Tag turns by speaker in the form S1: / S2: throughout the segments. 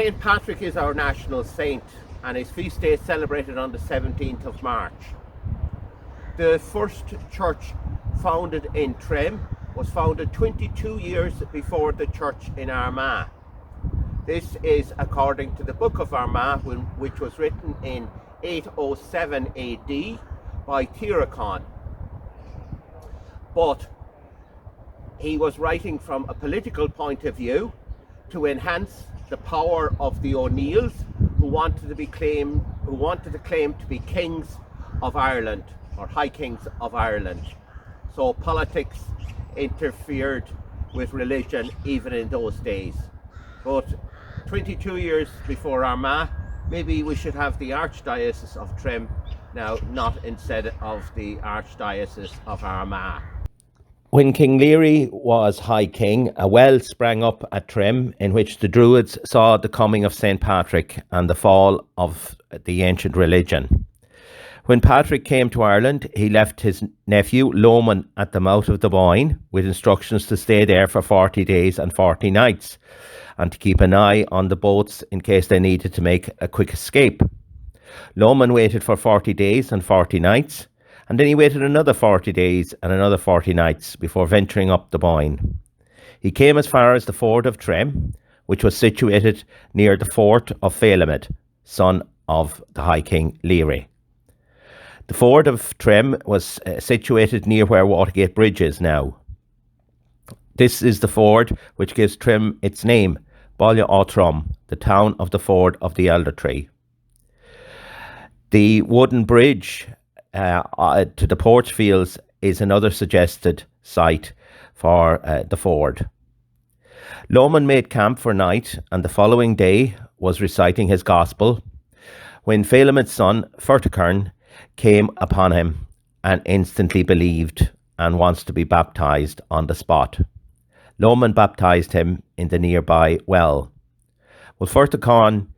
S1: St. Patrick is our national saint, and his feast day is celebrated on the 17th of March. The first church founded in Trim was founded 22 years before the church in Armagh. This is according to the Book of Armagh, which was written in 807 AD by Tyrconnell. But he was writing from a political point of view to enhance the power of the O'Neills, who wanted to claim to be kings of Ireland, or high kings of Ireland. So politics interfered with religion even in those days. But 22 years before Armagh, maybe we should have the Archdiocese of Trim now, not instead of the Archdiocese of Armagh. When King Leary was High King, a well sprang up at Trim in which the Druids saw the coming of St. Patrick and the fall of the ancient religion. When Patrick came to Ireland, he left his nephew Lomond at the mouth of the Boyne with instructions to stay there for 40 days and 40 nights and to keep an eye on the boats in case they needed to make a quick escape. Lomond waited for 40 days and 40 nights, and then he waited another 40 days and another 40 nights before venturing up the Boyne. He came as far as the ford of Trim, which was situated near the fort of Phelimid, son of the High King Leary. The ford of Trim was situated near where Watergate Bridge is now. This is the ford which gives Trim its name, Bolla Ó Trom, the town of the ford of the Elder Tree. The wooden bridge to the Porchfields is another suggested site for the ford. Lomond made camp for night, and the following day was reciting his gospel when Phelimid's son Ferticern came upon him and instantly believed and wants to be baptized on the spot. Lomond baptized him in the nearby well. Well, Ferticern,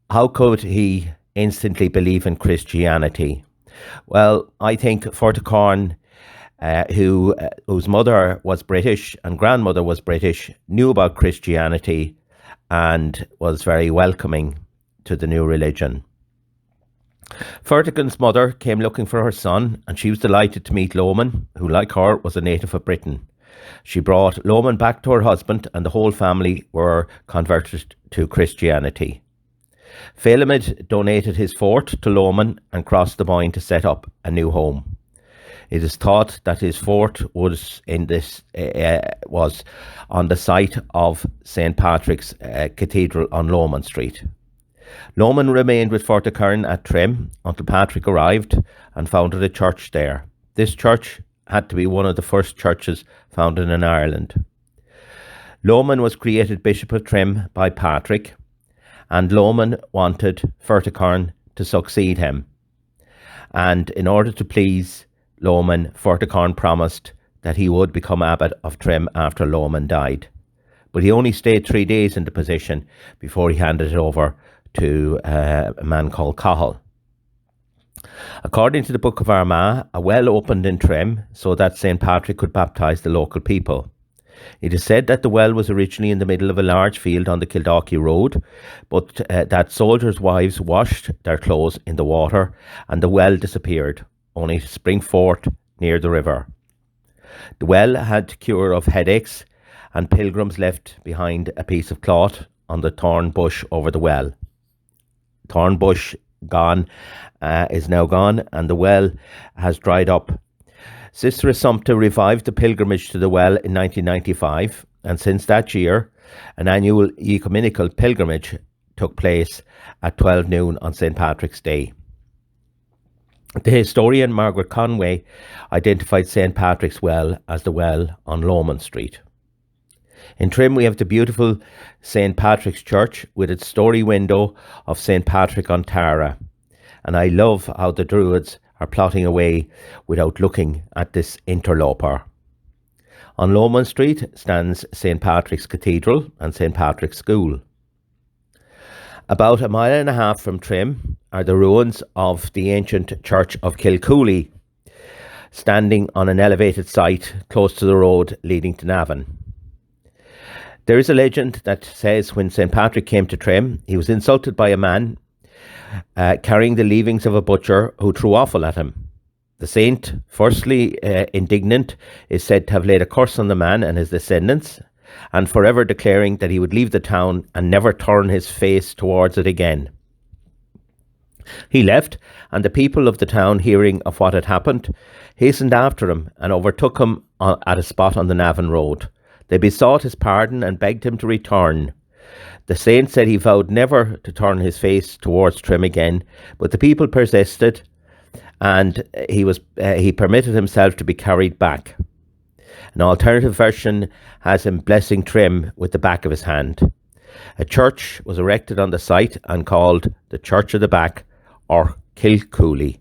S1: how could he instantly believe in Christianity? Well, I think Ferticern, whose mother was British and grandmother was British, knew about Christianity and was very welcoming to the new religion. Ferticern's mother came looking for her son, and she was delighted to meet Lomond, who, like her, was a native of Britain. She brought Lomond back to her husband, and the whole family were converted to Christianity. Phelimid donated his fort to Lomond and crossed the Boyne to set up a new home. It is thought that his fort was on the site of St. Patrick's Cathedral on Lomond Street. Lomond remained with Ferticern at Trim until Patrick arrived and founded a church there. This church had to be one of the first churches founded in Ireland. Lomond was created Bishop of Trim by Patrick, and Lomond wanted Ferticern to succeed him. And in order to please Lomond, Ferticern promised that he would become abbot of Trim after Lomond died. But he only stayed 3 days in the position before he handed it over to a man called Cahill. According to the Book of Armagh, a well opened in Trim so that St. Patrick could baptise the local people. It is said that the well was originally in the middle of a large field on the Kildalkey Road, but that soldiers' wives washed their clothes in the water and the well disappeared, only to spring forth near the river. The well had cure of headaches, and pilgrims left behind a piece of cloth on the thorn bush over the well. Thorn bush is now gone, and the well has dried up. Sister Assumpta revived the pilgrimage to the well in 1995, and since that year, an annual ecumenical pilgrimage took place at 12 noon on St. Patrick's Day. The historian Margaret Conway identified St. Patrick's Well as the well on Lomond Street. In Trim, we have the beautiful St. Patrick's Church with its story window of St. Patrick on Tara, and I love how the Druids are plotting away without looking at this interloper. On Lomond Street stands St. Patrick's Cathedral and St. Patrick's School. About a mile and a half from Trim are the ruins of the ancient church of Kilcooley, standing on an elevated site close to the road leading to Navan. There is a legend that says when St. Patrick came to Trim, he was insulted by a man carrying the leavings of a butcher who threw offal at him. The saint, firstly indignant, is said to have laid a curse on the man and his descendants, and forever declaring that he would leave the town and never turn his face towards it again. He left, and the people of the town, hearing of what had happened, hastened after him and overtook him at a spot on the Navan Road. They besought his pardon and begged him to return. The saint said he vowed never to turn his face towards Trim again, but the people persisted, and he permitted himself to be carried back. An alternative version has him blessing Trim with the back of his hand. A church was erected on the site and called the Church of the Back, or Kilcooley.